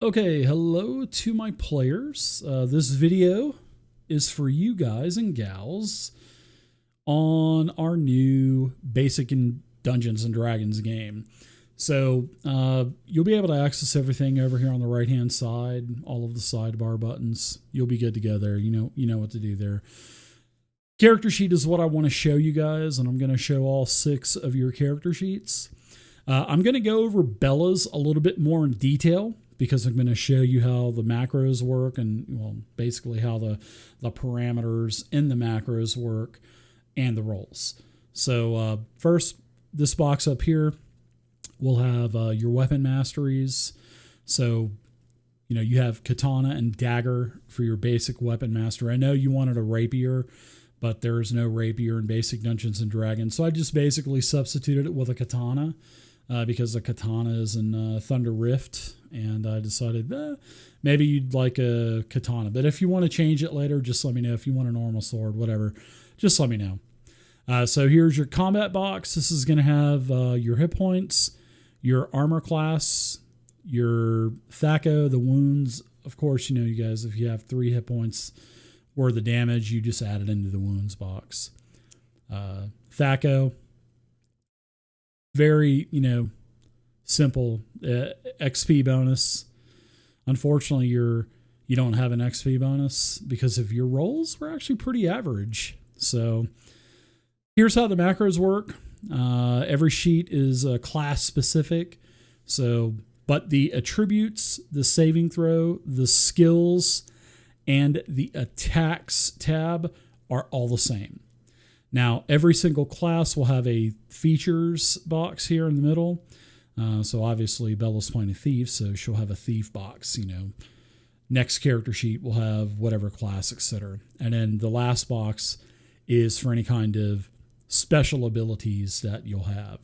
Okay, hello to my players. This video is for you guys and gals on our new Basic in Dungeons and Dragons game. So you'll be able to access everything over here on the right hand side, all of the sidebar buttons. You'll be good to go there. You know what to do there. Character sheet is what I want to show you guys, and I'm going to show all 6 of your character sheets. I'm going to go over Bella's a little bit more in detail, because I'm going to show you how the macros work and, well, basically how the parameters in the macros work and the roles. So first, this box up here will have your weapon masteries. So, you have katana and dagger for your basic weapon master. I know you wanted a rapier, but there's no rapier in Basic Dungeons and Dragons. So I just basically substituted it with a katana. Because the katana is in Thunder Rift, and I decided maybe you'd like a katana. But if you want to change it later, just let me know. If you want a normal sword, whatever, just let me know. So here's your combat box. This is going to have your hit points, your armor class, your THAC0, the wounds. Of course, you guys, if you have 3 hit points worth of damage, you just add it into the wounds box. THAC0. Very, simple XP bonus. Unfortunately, you don't have an XP bonus because of your rolls were actually pretty average. So here's how the macros work. Every sheet is class specific. But the attributes, the saving throw, the skills, and the attacks tab are all the same. Now, every single class will have a features box here in the middle. So obviously, Bella's playing a thief, so she'll have a thief box. Next character sheet will have whatever class, etc. And then the last box is for any kind of special abilities that you'll have.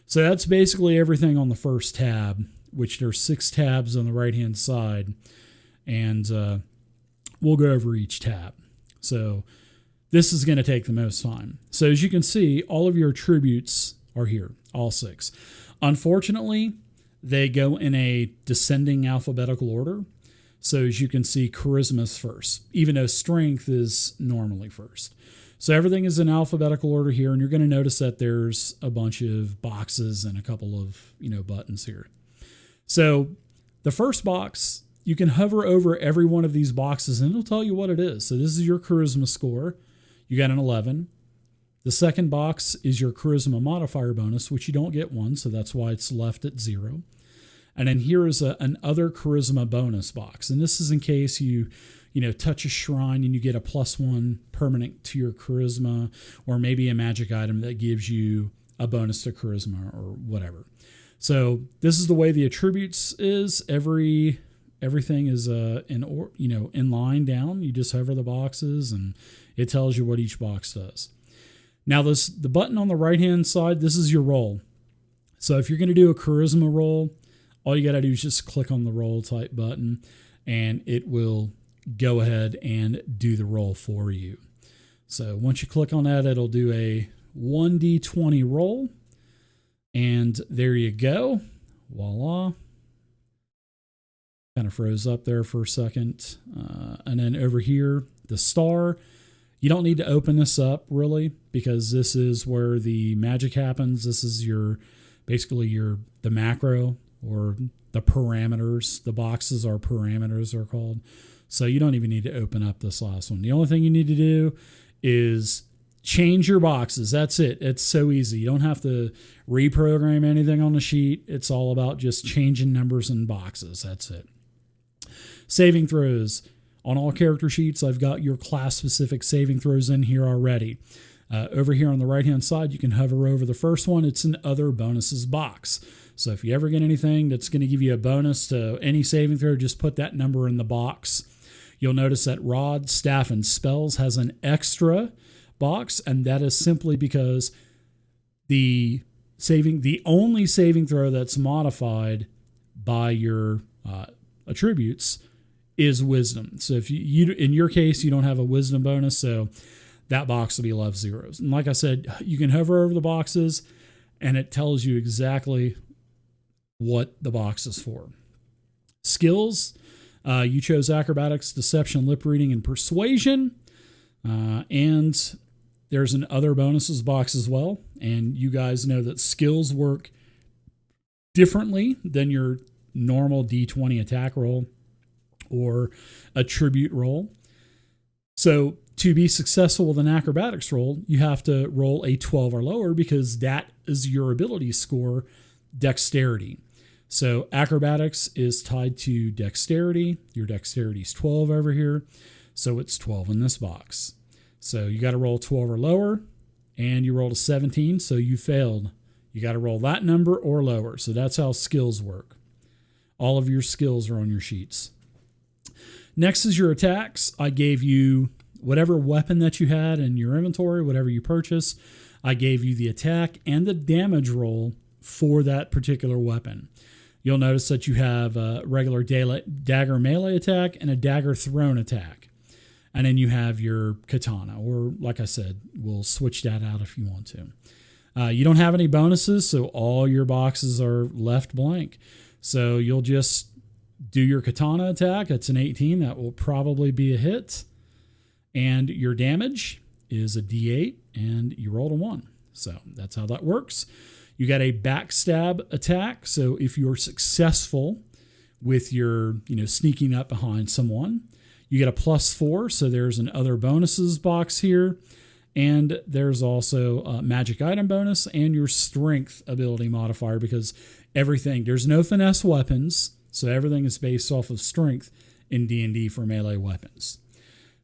So that's basically everything on the first tab, which there's 6 tabs on the right-hand side. And we'll go over each tab. So this is going to take the most time. So as you can see, all of your attributes are here, all 6. Unfortunately, they go in a descending alphabetical order. So as you can see, charisma's first, even though strength is normally first. So everything is in alphabetical order here, and you're going to notice that there's a bunch of boxes and a couple of, buttons here. So the first box, you can hover over every one of these boxes and it'll tell you what it is. So this is your charisma score. You got an 11. The second box is your charisma modifier bonus, which you don't get 1, so that's why it's left at 0. And then here is an other charisma bonus box. And this is in case you touch a shrine and you get a +1 permanent to your charisma, or maybe a magic item that gives you a bonus to charisma or whatever. So this is the way the attributes is. Everything is in line down. You just hover the boxes and it tells you what each box does. Now the button on the right hand side, this is your roll. So if you're going to do a charisma roll, all you got to do is just click on the roll type button and it will go ahead and do the roll for you. So once you click on that, it'll do a 1d20 roll. And there you go. Voila. Kind of froze up there for a second. And then over here, the star. You don't need to open this up really, because this is where the magic happens. This is basically the macro or the parameters. The boxes are parameters, they're called. So you don't even need to open up this last one. The only thing you need to do is change your boxes. That's it. It's so easy. You don't have to reprogram anything on the sheet. It's all about just changing numbers and boxes. That's it. Saving throws. On all character sheets, I've got your class-specific saving throws in here already. Over here on the right-hand side, you can hover over the first one. It's an other bonuses box. So if you ever get anything that's going to give you a bonus to any saving throw, just put that number in the box. You'll notice that Rod, Staff, and Spells has an extra box, and that is simply because the only saving throw that's modified by your attributes is wisdom. So if you in your case, you don't have a wisdom bonus, so that box will be left 0s. And like I said, you can hover over the boxes and it tells you exactly what the box is for. Skills, you chose acrobatics, deception, lip reading, and persuasion. And there's an other bonuses box as well. And you guys know that skills work differently than your normal D20 attack roll or attribute roll. So to be successful with an acrobatics roll, you have to roll a 12 or lower because that is your ability score, dexterity. So acrobatics is tied to dexterity. Your dexterity is 12 over here. So it's 12 in this box. So you got to roll 12 or lower, and you rolled a 17, so you failed. You got to roll that number or lower. So that's how skills work. All of your skills are on your sheets. Next is your attacks. I gave you whatever weapon that you had in your inventory, whatever you purchased. I gave you the attack and the damage roll for that particular weapon. You'll notice that you have a regular dagger melee attack and a dagger thrown attack. And then you have your katana, or like I said, we'll switch that out if you want to. You don't have any bonuses, so all your boxes are left blank. So you'll just do your katana attack. It's an 18. That will probably be a hit. And your damage is a D8, and you rolled a 1. So that's how that works. You got a backstab attack. So if you're successful with your, sneaking up behind someone, you get a +4. So there's an other bonuses box here. And there's also a magic item bonus and your strength ability modifier, because there's no finesse weapons. So everything is based off of strength in D&D for melee weapons.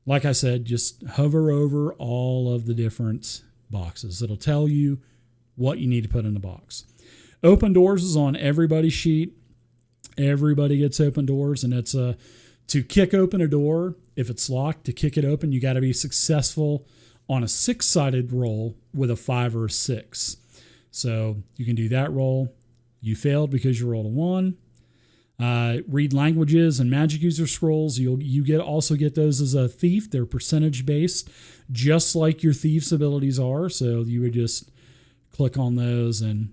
Like I said, just hover over all of the different boxes. It'll tell you what you need to put in the box. Open doors is on everybody's sheet. Everybody gets open doors, and it's to kick open a door. If it's locked, to kick it open, you got to be successful on a 6-sided roll with a 5 or a 6. So you can do that roll. You failed because you rolled a 1. Read languages and magic user scrolls. You also get those as a thief. They're percentage based, just like your thief's abilities are. So you would just click on those, and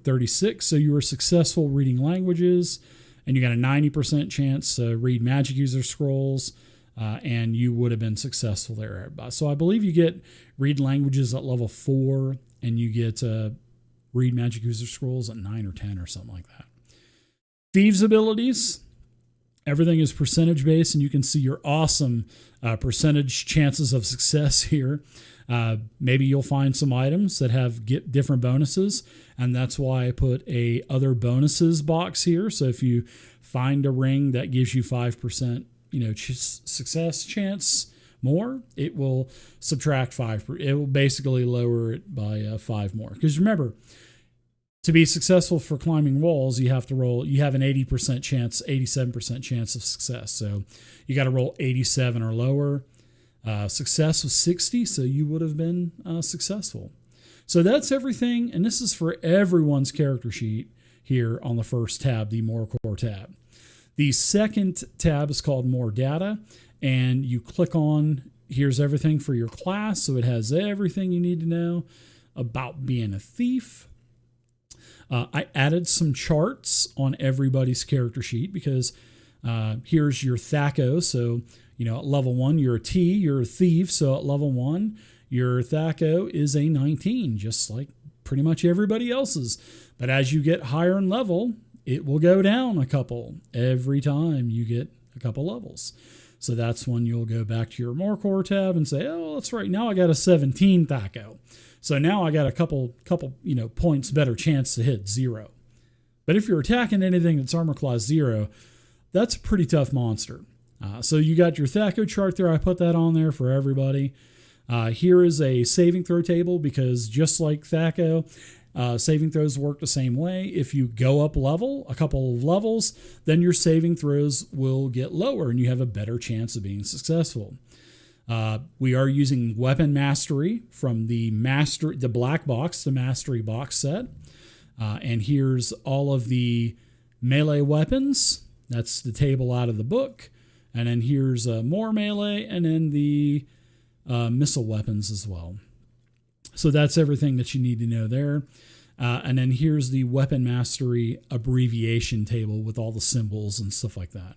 36. So you were successful reading languages, and you got a 90% chance to read magic user scrolls, and you would have been successful there. So I believe you get read languages at level 4, and you get read magic user scrolls at 9 or 10 or something like that. Thieves' abilities, everything is percentage based, and you can see your awesome percentage chances of success here. Maybe you'll find some items that have different bonuses, and that's why I put a other bonuses box here. So if you find a ring that gives you 5%, success chance more, it will subtract 5. It will basically lower it by 5 more. Because remember, to be successful for climbing walls, you have an 80% chance, 87% chance of success. So you got to roll 87 or lower. Success was 60, so you would have been successful. So that's everything, and this is for everyone's character sheet here on the first tab, the MoreCore tab. The second tab is called More Data, and you click on, here's everything for your class, so it has everything you need to know about being a thief. I added some charts on everybody's character sheet because here's your THACO. So, at level 1, you're a T, you're a thief. So at level 1, your THACO is a 19, just like pretty much everybody else's. But as you get higher in level, it will go down a couple every time you get a couple levels. So that's when you'll go back to your MoreCore tab and say, oh, that's right, now I got a 17 THACO. So now I got a couple points better chance to hit 0. But if you're attacking anything that's armor class 0, that's a pretty tough monster. So you got your THACO chart there. I put that on there for everybody. Here is a saving throw table because just like THACO, saving throws work the same way. If you go up a couple of levels, then your saving throws will get lower and you have a better chance of being successful. We are using Weapon Mastery from the black box, the Mastery box set. And here's all of the melee weapons. That's the table out of the book. And then here's more melee, and then the missile weapons as well. So that's everything that you need to know there. And then here's the weapon mastery abbreviation table with all the symbols and stuff like that.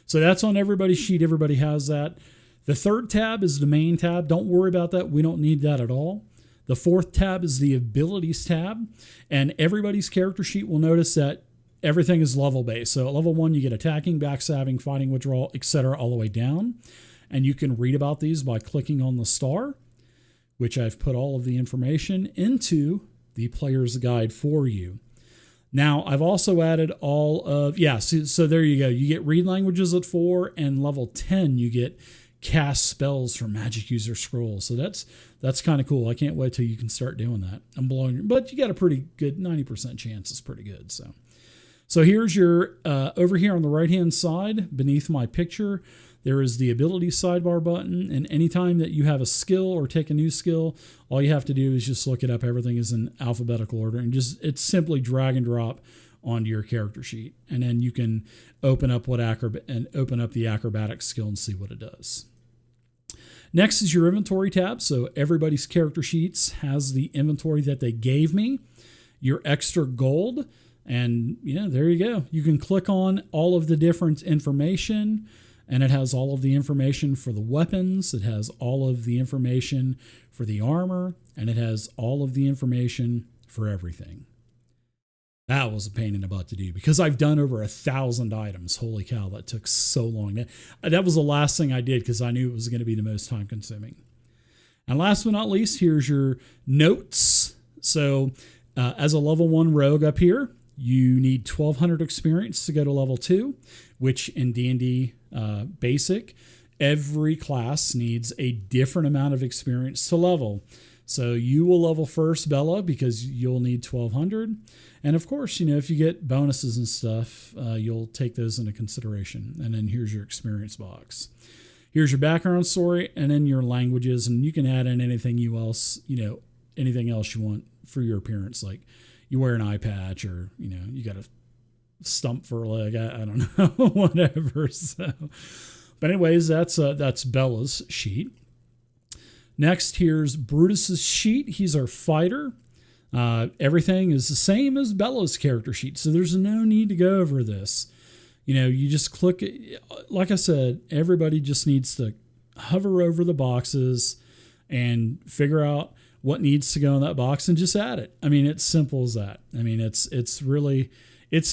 So that's on everybody's sheet. Everybody has that. The third tab is the main tab. Don't worry about that. We don't need that at all. The fourth tab is the abilities tab. And everybody's character sheet will notice that everything is level based. So at level 1, you get attacking, backstabbing, fighting, withdrawal, etc. all the way down. And you can read about these by clicking on the star, which I've put all of the information into the player's guide for you. Now, I've also added all of, so there you go. You get read languages at 4, and level 10, you get cast spells from magic user scrolls. So that's kind of cool. I can't wait till you can start doing that. I'm blowing your, but you got a pretty good 90% chance. It's pretty good. So here's your, over here on the right-hand side, beneath my picture, there is the ability sidebar button. And anytime that you have a skill or take a new skill, all you have to do is just look it up. Everything is in alphabetical order, and it's simply drag and drop onto your character sheet. And then you can open up open up the acrobatic skill and see what it does. Next is your inventory tab. So everybody's character sheets has the inventory that they gave me, your extra gold, and there you go. You can click on all of the different information, and it has all of the information for the weapons. It has all of the information for the armor, and it has all of the information for everything. That was a pain in the butt to do because I've done over 1,000 items. Holy cow, that took so long. That was the last thing I did because I knew it was going to be the most time consuming. And last but not least, here's your notes. So as a level 1 rogue up here, you need 1,200 experience to go to level 2, which in D&D Basic, every class needs a different amount of experience to level. So you will level first, Bella, because you'll need 1,200. And of course, if you get bonuses and stuff, you'll take those into consideration. And then here's your experience box. Here's your background story, and then your languages. And you can add in anything anything else you want for your appearance. Like you wear an eye patch, or, you got a stump for a leg. I don't know, whatever. So, but anyways, that's Bella's sheet. Next, here's Brutus's sheet. He's our fighter. Everything is the same as Bella's character sheet, so there's no need to go over this. You just click it. Like I said, everybody just needs to hover over the boxes and figure out what needs to go in that box and just add it. I mean, it's simple as that. I mean, it's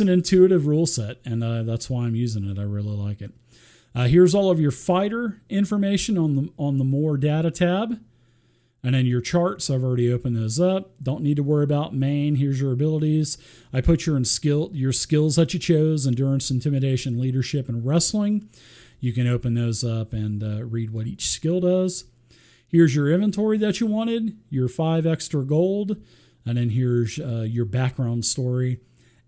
an intuitive rule set, and that's why I'm using it. I really like it. Here's all of your fighter information on the More Data tab. And then your charts, I've already opened those up. Don't need to worry about main. Here's your abilities. I put your skills that you chose: endurance, intimidation, leadership, and wrestling. You can open those up and read what each skill does. Here's your inventory that you wanted, your 5 extra gold. And then here's your background story.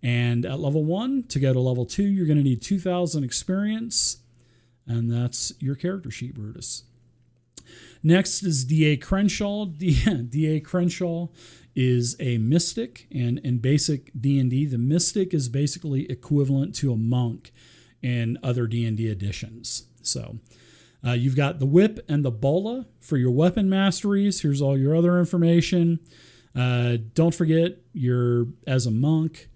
And at level 1, to go to level 2, you're going to need 2,000 experience. And that's your character sheet, Brutus. Next is Dacrenshaw. Dacrenshaw is a mystic, and in basic D&D, the mystic is basically equivalent to a monk in other D&D editions. So you've got the whip and the bola for your weapon masteries. Here's all your other information. Don't forget, as a monk,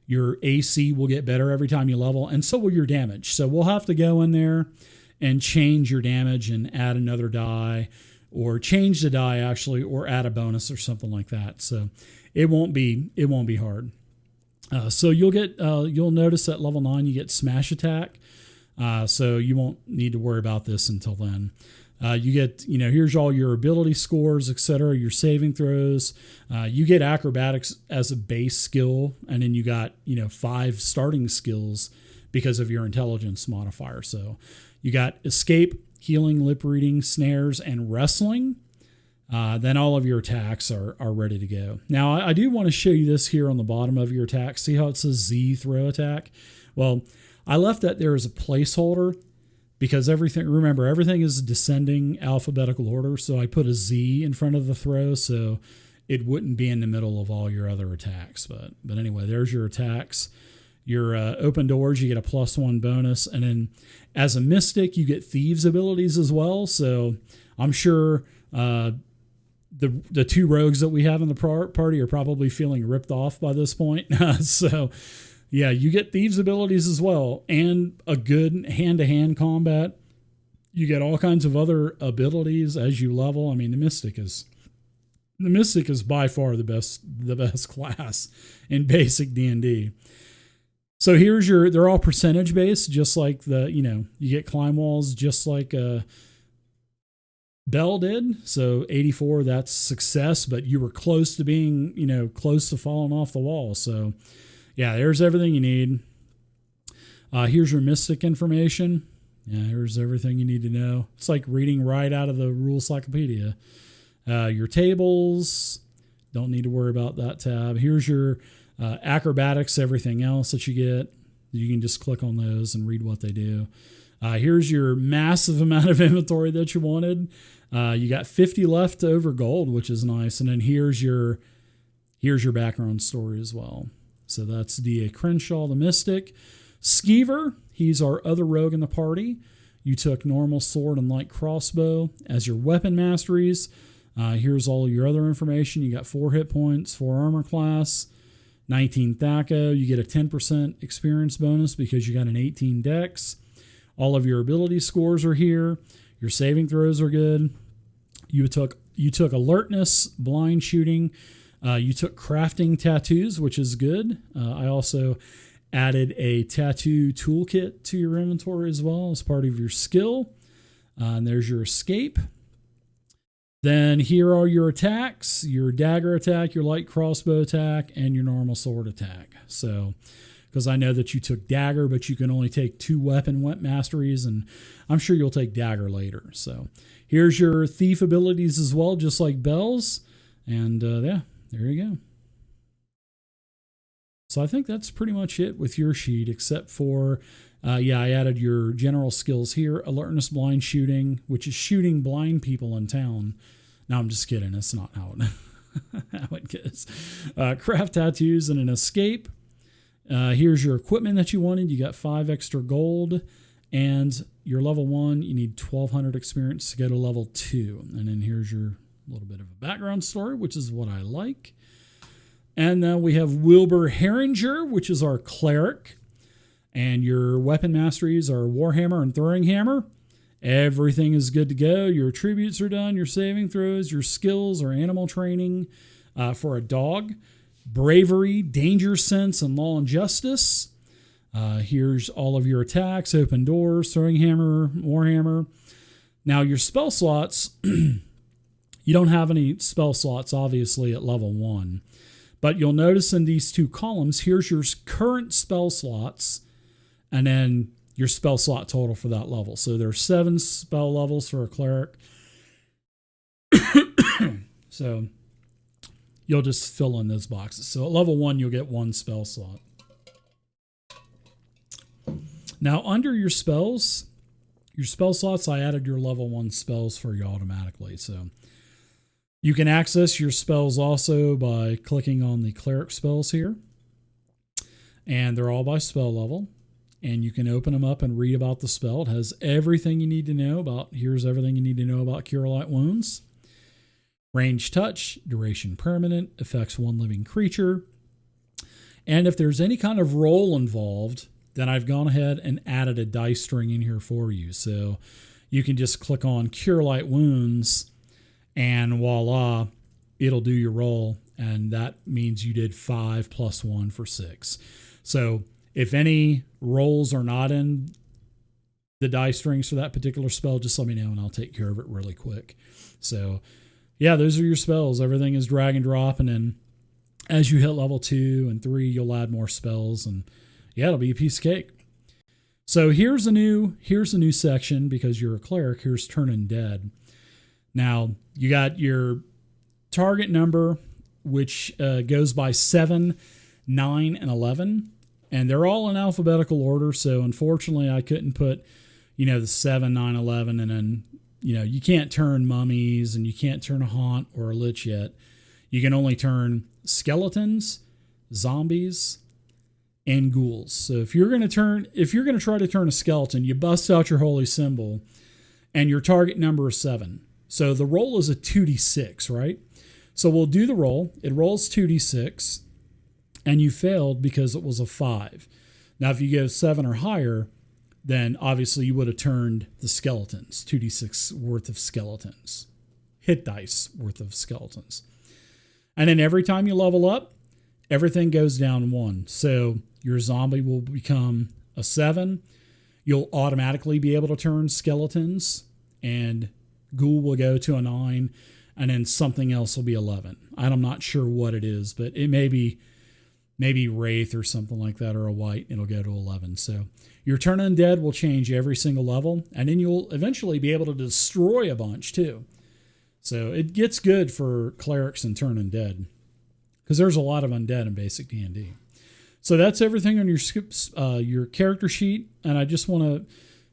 your AC will get better every time you level, and so will your damage. So we'll have to go in there and change your damage and add another die, or change the die actually, or add a bonus or something like that. So it won't be hard. So you'll notice at level 9 you get smash attack. So you won't need to worry about this until then. You get, here's all your ability scores, etc., your saving throws. You get acrobatics as a base skill, and then you got, 5 starting skills because of your intelligence modifier. So you got escape, healing, lip reading, snares, and wrestling. Then all of your attacks are ready to go. Now, I do want to show you this here on the bottom of your attack. See how it says Z throw attack? Well, I left that there as a placeholder because everything is descending alphabetical order. So I put a Z in front of the throw so it wouldn't be in the middle of all your other attacks. But anyway, there's your attacks. Your open doors, you get a +1 bonus. And then as a mystic, you get thieves abilities as well. So I'm sure the two rogues that we have in the party are probably feeling ripped off by this point. So yeah, you get thieves abilities as well, and a good hand-to-hand combat. You get all kinds of other abilities as you level. I mean, the Mystic is by far the best class in basic D&D. So here's they're all percentage based, just like you get climb walls just like Bell did. So 84, that's success, but you were close to being, close to falling off the wall. So yeah, there's everything you need. Here's your Mystic information. Yeah, here's everything you need to know. It's like reading right out of the rule cyclopedia. Your tables, don't need to worry about that tab. Here's your acrobatics, everything else that you get. You can just click on those and read what they do. Here's your massive amount of inventory that you wanted. You got 50 left over gold, which is nice. And then here's your background story as well. So that's Dacrenshaw, the Mystic. Skeever, he's our other rogue in the party. You took normal sword and light crossbow as your weapon masteries. Here's all your other information. You got 4 hit points, 4 armor class, 19 THAC0. You get a 10% experience bonus because you got an 18 dex. All of your ability scores are here. Your saving throws are good. You took alertness, blind shooting. You took crafting tattoos, which is good. I also added a tattoo toolkit to your inventory as well as part of your skill. And there's your escape. Then here are your attacks, your dagger attack, your light crossbow attack, and your normal sword attack. So, because I know that you took dagger, but you can only take 2 weapon masteries, and I'm sure you'll take dagger later. So here's your thief abilities as well, just like Bell's. And yeah, there you go. So I think that's pretty much it with your sheet, except for, I added your general skills here. Alertness, blind shooting, which is shooting blind people in town. No, I'm just kidding. That's not how it goes. Craft tattoos and an escape. Here's your equipment that you wanted. You got 5 extra gold. And your level 1, you need 1,200 experience to go to level 2. And then here's your little bit of a background story, which is what I like. And then we have Wilbur Herringer, which is our cleric. And your weapon masteries are Warhammer and Throwing Hammer. Everything is good to go. Your attributes are done. Your saving throws, your skills are animal training for a dog. Bravery, danger sense, and law and justice. Here's all of your attacks, open doors, Throwing Hammer, Warhammer. Now your spell slots, you don't have any spell slots obviously at level 1. But you'll notice in these 2 columns, here's your current spell slots, and then your spell slot total for that level. So there's 7 spell levels for a cleric. So you'll just fill in those boxes. So at level 1, you'll get 1 spell slot. Now under your spell slots, I added your level 1 spells for you automatically. So you can access your spells also by clicking on the cleric spells here. And they're all by spell level. And you can open them up and read about the spell. It has everything you need to know about. Here's everything you need to know about Cure Light Wounds. Range touch, duration permanent, affects 1 living creature. And if there's any kind of roll involved, then I've gone ahead and added a dice string in here for you. So you can just click on Cure Light Wounds and voila, it'll do your roll. And that means you did 5 plus 1 for 6. So if any rolls are not in the die strings for that particular spell, just let me know and I'll take care of it really quick. So yeah, those are your spells. Everything is drag and drop. And then as you hit level 2 and 3, you'll add more spells and yeah, it'll be a piece of cake. So here's a new section because you're a cleric. Here's Turn Undead. Now you got your target number, which goes by 7, 9, and 11. And they're all in alphabetical order. So unfortunately, I couldn't put, the 7, 9, 11. And then, you can't turn mummies and you can't turn a haunt or a lich yet. You can only turn skeletons, zombies, and ghouls. So if you're going to try to turn a skeleton, you bust out your holy symbol and your target number is 7. So the roll is a 2d6, right? So we'll do the roll. It rolls 2d6, and you failed because it was a 5. Now, if you go 7 or higher, then obviously you would have turned the skeletons, 2d6 worth of skeletons, hit dice worth of skeletons. And then every time you level up, everything goes down 1. So your zombie will become a 7. You'll automatically be able to turn skeletons, and ghoul will go to a 9, and then something else will be 11. I'm not sure what it is, but it may be maybe wraith or something like that, or a white. It'll go to 11. So your turn undead will change every single level, and then you'll eventually be able to destroy a bunch too. So it gets good for clerics and turn undead, because there's a lot of undead in basic D&D. So that's everything on your character sheet, and I just want to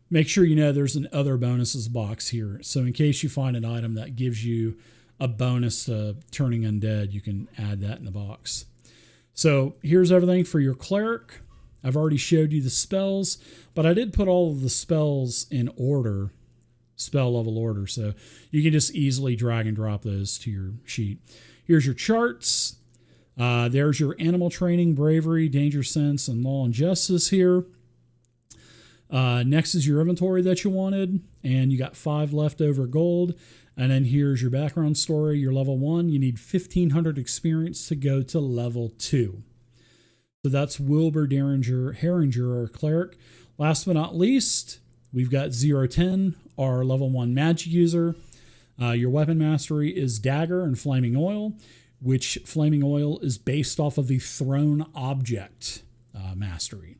make sure you know there's an other bonuses box here. So in case you find an item that gives you a bonus to turning undead, you can add that in the box. So here's everything for your cleric. I've already showed you the spells, but I did put all of the spells in order, spell level order, so you can just easily drag and drop those to your sheet. Here's your charts. There's your animal training, bravery, danger sense, and law and justice here. Next is your inventory that you wanted, and you got 5 leftover gold. And then here's your background story. You're level 1. You need 1,500 experience to go to level 2. So that's Wilbur Herringer, our cleric. Last but not least, we've got Zeroten, our level 1 magic user. Your weapon mastery is dagger and flaming oil, which flaming oil is based off of the thrown object mastery.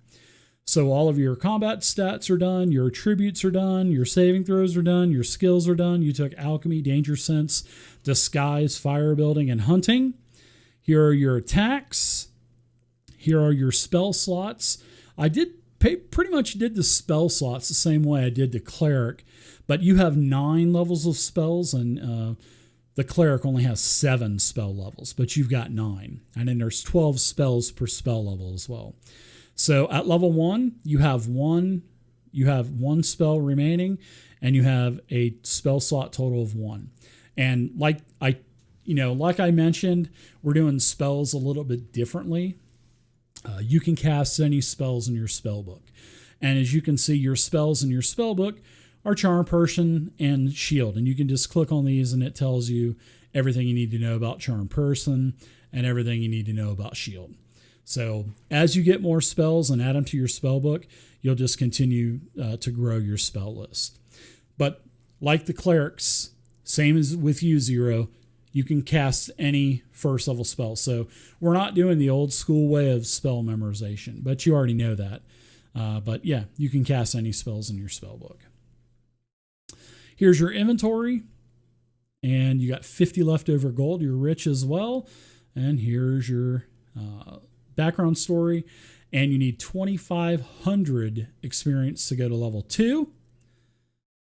So all of your combat stats are done, your attributes are done, your saving throws are done, your skills are done. You took alchemy, danger sense, disguise, fire building, and hunting. Here are your attacks. Here are your spell slots. I pretty much did the spell slots the same way I did the cleric, but you have 9 levels of spells, and the cleric only has 7 spell levels, but you've got 9. And then there's 12 spells per spell level as well. So at level 1, you have one spell remaining, and you have a spell slot total of 1. And like I mentioned, we're doing spells a little bit differently. You can cast any spells in your spell book. And as you can see, your spells in your spell book are Charm Person and Shield. And you can just click on these, and it tells you everything you need to know about Charm Person and everything you need to know about Shield. So as you get more spells and add them to your spell book, you'll just continue to grow your spell list. But like the clerics, same as with you, Zero, you can cast any first level spell. So we're not doing the old school way of spell memorization, but you already know that. But yeah, you can cast any spells in your spell book. Here's your inventory, and you got 50 leftover gold. You're rich as well. And here's your background story, and you need 2,500 experience to go to level 2.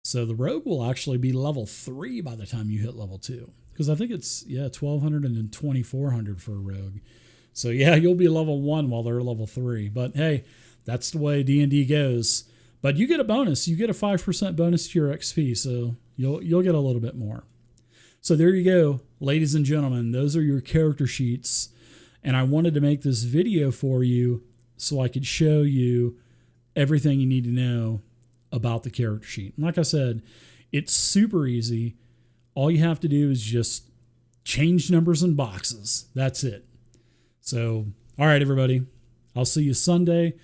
So the rogue will actually be level 3 by the time you hit level 2, because I think it's 1,200 and then 2,400 for a rogue. So yeah, you'll be level 1 while they're level 3. But hey, that's the way D&D goes. But you get a bonus. You get a 5% bonus to your XP, so you'll get a little bit more. So there you go, ladies and gentlemen. Those are your character sheets. And I wanted to make this video for you so I could show you everything you need to know about the character sheet. And like I said, it's super easy. All you have to do is just change numbers in boxes. That's it. So, all right, everybody. I'll see you Sunday,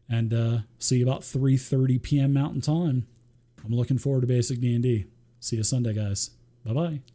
and see you about 3:30 p.m. Mountain Time. I'm looking forward to Basic D&D. See you Sunday, guys. Bye-bye.